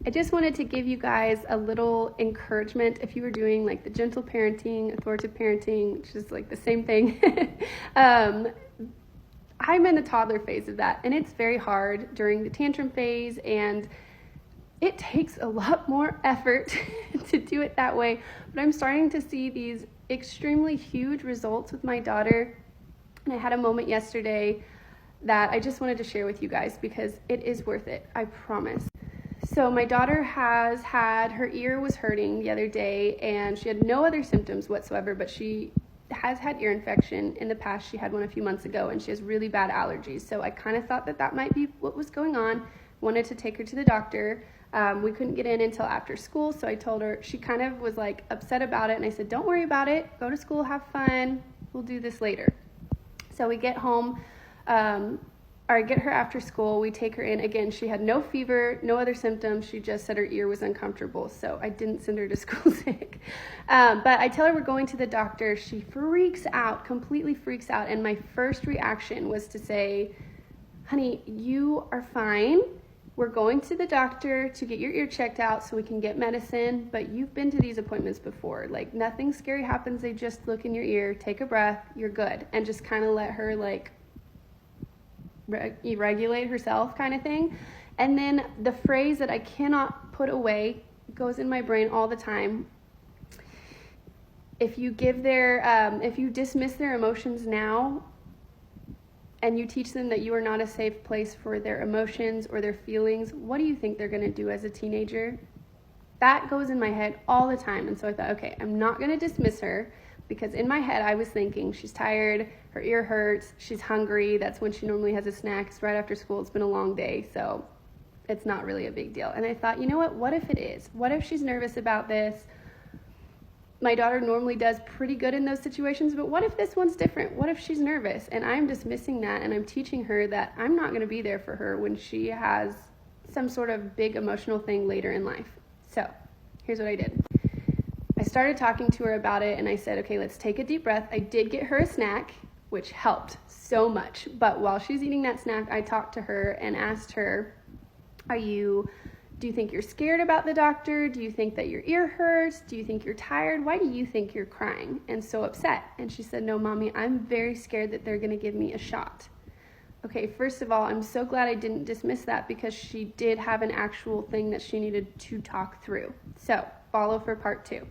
I just wanted to give you guys a little encouragement if you were doing like the gentle parenting, authoritative parenting, which is like the same thing. I'm in the toddler phase of that, and it's very hard during the tantrum phase, and it takes a lot more effort to do it that way. But I'm starting to see these extremely huge results with my daughter, and I had a moment yesterday that I just wanted to share with you guys because it is worth it, I promise. So my daughter has had, her ear was hurting the other day, and she had no other symptoms whatsoever, but she has had ear infection in the past. She had one a few months ago, and she has really bad allergies. So I kind of thought that might be what was going on. Wanted to take her to the doctor. We couldn't get in until after school, so I told her. She kind of was like upset about it, and I said, don't worry about it. Go to school, have fun. We'll do this later. So we get home, or get her after school. We take her in. Again, she had no fever, no other symptoms. She just said her ear was uncomfortable, so I didn't send her to school sick. But I tell her we're going to the doctor. She freaks out, completely freaks out, and my first reaction was to say, honey, you are fine. We're going to the doctor to get your ear checked out so we can get medicine, but you've been to these appointments before. Like, nothing scary happens. They just look in your ear, take a breath, you're good, and just kind of let her like regulate herself kind of thing. And then the phrase that I cannot put away, goes in my brain all the time. If you dismiss their emotions now, and you teach them that you are not a safe place for their emotions or their feelings, what do you think they're going to do as a teenager? That goes in my head all the time. And so I thought, okay, I'm not going to dismiss her, because in my head I was thinking she's tired, her ear hurts, she's hungry. That's when she normally has a snack. It's right after school. It's been a long day, so it's not really a big deal. And I thought, you know what if it is? What if she's nervous about this? My daughter normally does pretty good in those situations, but what if this one's different? What if she's nervous? And I'm dismissing that, and I'm teaching her that I'm not going to be there for her when she has some sort of big emotional thing later in life. So here's what I did. I started talking to her about it, and I said, okay, let's take a deep breath. I did get her a snack, which helped so much. But while she's eating that snack, I talked to her and asked her, do you think you're scared about the doctor? Do you think that your ear hurts? Do you think you're tired? Why do you think you're crying and so upset? And she said, no, Mommy, I'm very scared that they're going to give me a shot. Okay, first of all, I'm so glad I didn't dismiss that, because she did have an actual thing that she needed to talk through. So follow for part 2.